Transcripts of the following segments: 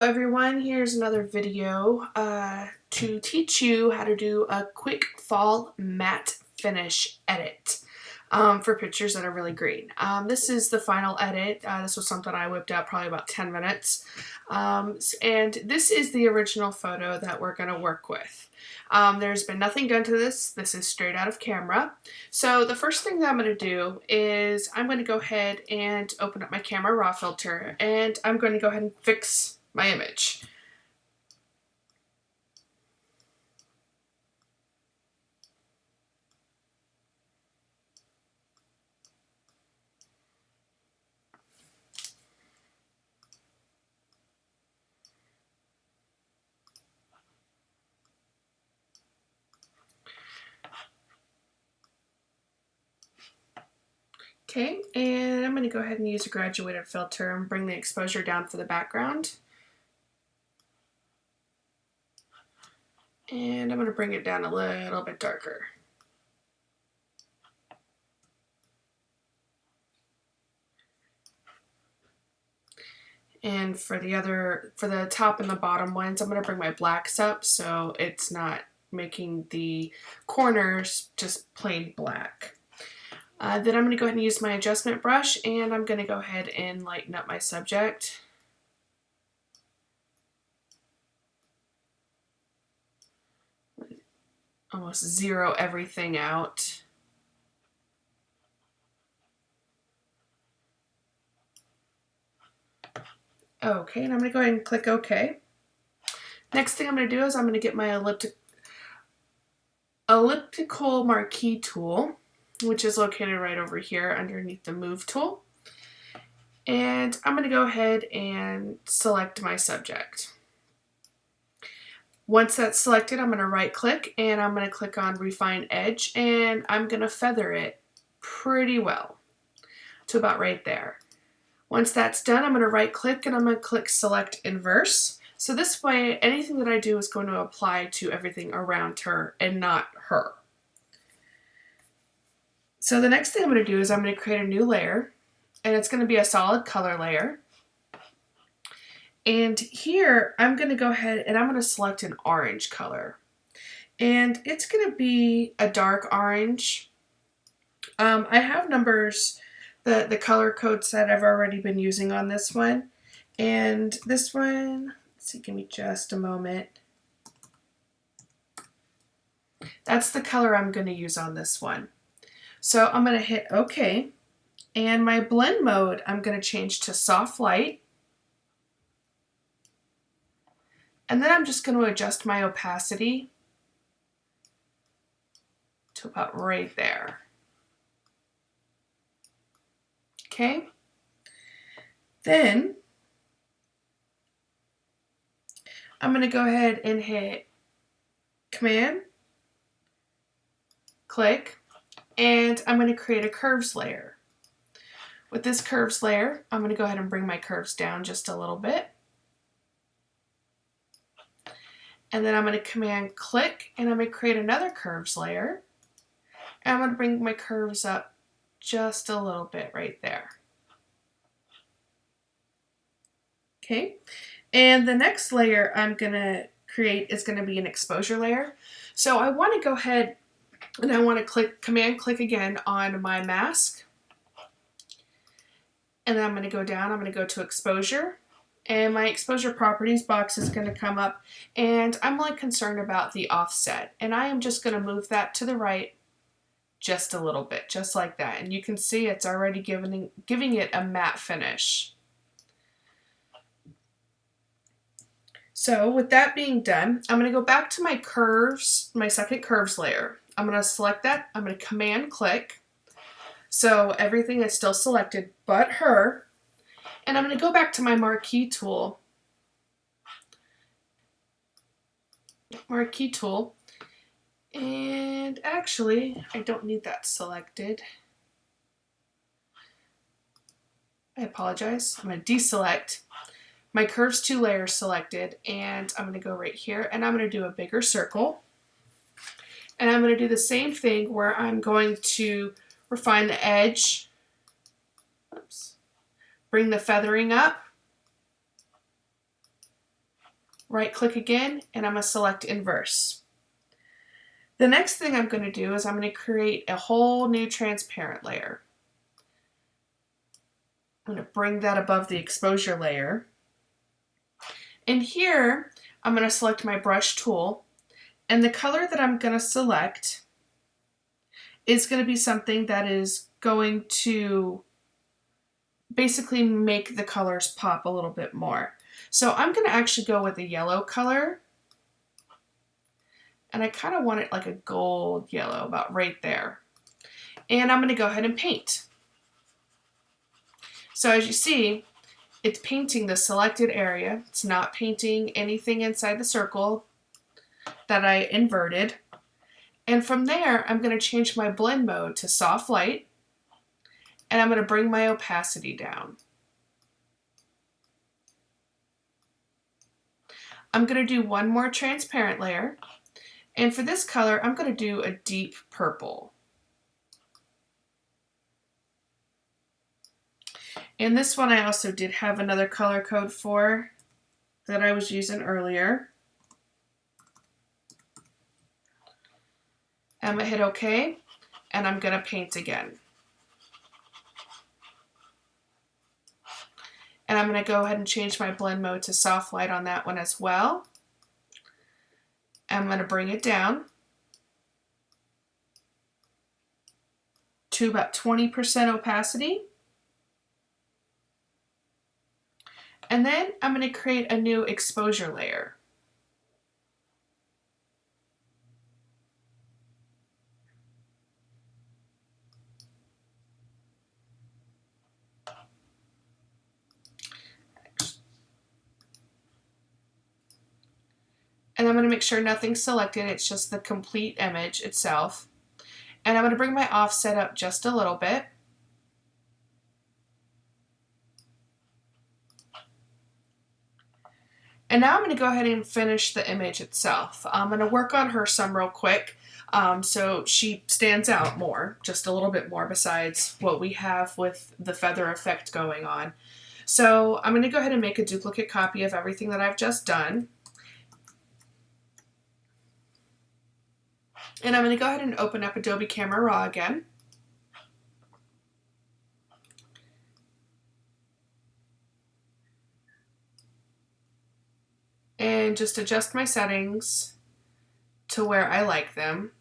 Everyone, here's another video to teach you how to do a quick fall matte finish edit for pictures that are really green. This is the final edit. This was something I whipped out probably about 10 minutes. And this is the original photo that we're going to work with. There's been nothing done to this. This is straight out of camera. So the first thing that I'm going to do is I'm going to go ahead and open up my camera raw filter, and I'm going to go ahead and fix my image. Okay, and I'm going to go ahead and use a graduated filter and bring the exposure down for the background. And I'm going to bring it down a little bit darker. And for the top and the bottom ones, I'm going to bring my blacks up so it's not making the corners just plain black. Then I'm going to go ahead and use my adjustment brush, and I'm going to go ahead and lighten up my subject. Almost zero everything out. Okay, and I'm going to go ahead and click OK. Next thing I'm going to do is I'm going to get my elliptical marquee tool, which is located right over here underneath the move tool. And I'm going to go ahead and select my subject. Once that's selected, I'm going to right click and I'm going to click on Refine Edge, and I'm going to feather it pretty well to about right there. Once that's done, I'm going to right click and I'm going to click Select Inverse. So this way, anything that I do is going to apply to everything around her and not her. So the next thing I'm going to do is I'm going to create a new layer, and it's going to be a solid color layer. And here I'm going to go ahead and I'm going to select an orange color. And it's going to be a dark orange. I have numbers, the color codes that I've already been using on this one. And this one, let's see, give me just a moment. That's the color I'm going to use on this one. So I'm going to hit OK. And my blend mode, I'm going to change to soft light. And then I'm just going to adjust my opacity to about right there. Okay. Then I'm going to go ahead and hit Command, click, and I'm going to create a curves layer. With this curves layer, I'm going to go ahead and bring my curves down just a little bit. And then I'm going to Command click, and I'm going to create another curves layer. And I'm going to bring my curves up just a little bit right there. Okay, and the next layer I'm going to create is going to be an exposure layer. So I want to go ahead and I want to click Command click again on my mask. And then I'm going to go down, I'm going to go to exposure. And my exposure properties box is going to come up, and I'm like concerned about the offset, and I am just going to move that to the right just a little bit, just like that, and you can see it's already giving it a matte finish. So with that being done, I'm going to go back to my curves, my second curves layer. I'm going to select that, I'm going to Command click, so everything is still selected but her. And I'm going to go back to my Marquee tool. And actually, I don't need that selected. I apologize. I'm going to deselect. My curves 2 layers selected, and I'm going to go right here, and I'm going to do a bigger circle. And I'm going to do the same thing where I'm going to refine the edge. Oops. Bring the feathering up, right click again, and I'm going to select inverse. The next thing I'm going to do is I'm going to create a whole new transparent layer. I'm going to bring that above the exposure layer. And here, I'm going to select my brush tool, and the color that I'm going to select is going to be something that is going to basically make the colors pop a little bit more. So I'm going to actually go with a yellow color, and I kind of want it like a gold yellow, about right there. And I'm going to go ahead and paint. So as you see, it's painting the selected area. It's not painting anything inside the circle that I inverted. And from there, I'm going to change my blend mode to soft light, and I'm going to bring my opacity down. I'm going to do one more transparent layer, and for this color, I'm going to do a deep purple. And this one I also did have another color code for that I was using earlier. I'm going to hit OK, and I'm going to paint again. And I'm going to go ahead and change my blend mode to soft light on that one as well. I'm going to bring it down to about 20% opacity. And then I'm going to create a new exposure layer. And I'm going to make sure nothing's selected, it's just the complete image itself. And I'm going to bring my offset up just a little bit. And now I'm going to go ahead and finish the image itself. I'm going to work on her some real quick so she stands out more, just a little bit more besides what we have with the feather effect going on. So I'm going to go ahead and make a duplicate copy of everything that I've just done. And I'm going to go ahead and open up Adobe Camera Raw again. And just adjust my settings to where I like them.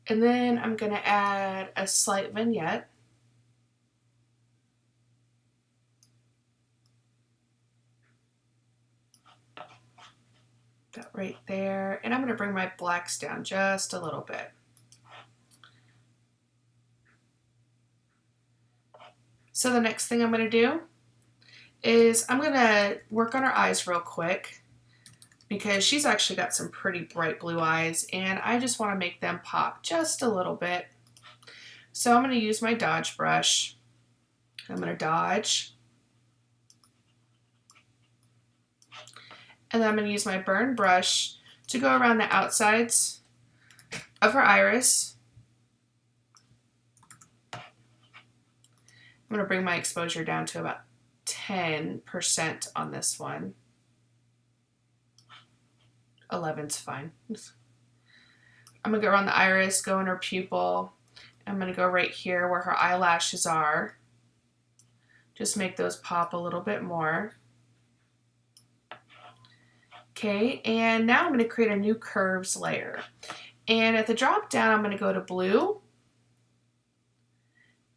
And then I'm going to add a slight vignette. That right there. And I'm going to bring my blacks down just a little bit. So the next thing I'm going to do is I'm going to work on her eyes real quick, because she's actually got some pretty bright blue eyes, and I just want to make them pop just a little bit. So I'm going to use my dodge brush. I'm going to dodge. And then I'm going to use my burn brush to go around the outsides of her iris. I'm going to bring my exposure down to about 10% on this one. 11's fine. I'm going to go around the iris, go in her pupil. I'm going to go right here where her eyelashes are. Just make those pop a little bit more. Okay, and now I'm going to create a new curves layer. And at the drop down, I'm going to go to blue.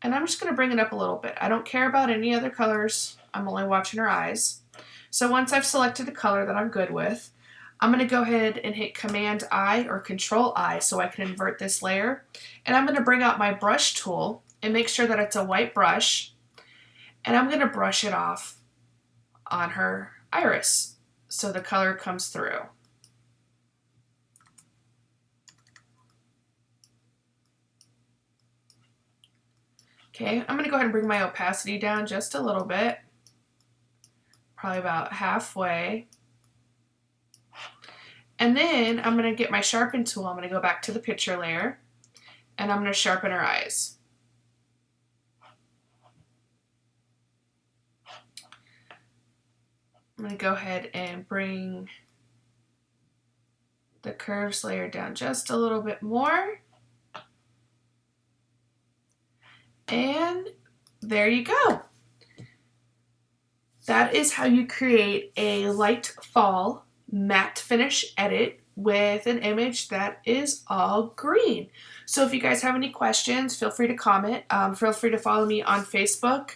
And I'm just going to bring it up a little bit. I don't care about any other colors. I'm only watching her eyes. So once I've selected a color that I'm good with, I'm going to go ahead and hit Command I or Control I so I can invert this layer. And I'm going to bring out my brush tool and make sure that it's a white brush. And I'm going to brush it off on her iris so the color comes through. Okay, I'm going to go ahead and bring my opacity down just a little bit, probably about halfway. And then I'm going to get my sharpen tool. I'm going to go back to the picture layer, and I'm going to sharpen her eyes. I'm going to go ahead and bring the curves layer down just a little bit more. And there you go. That is how you create a light fall matte finish edit with an image that is all green. So if you guys have any questions, feel free to comment. Feel free to follow me on Facebook.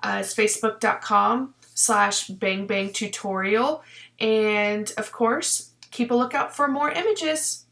It's facebook.com/bangbangtutorial. And of course, keep a lookout for more images.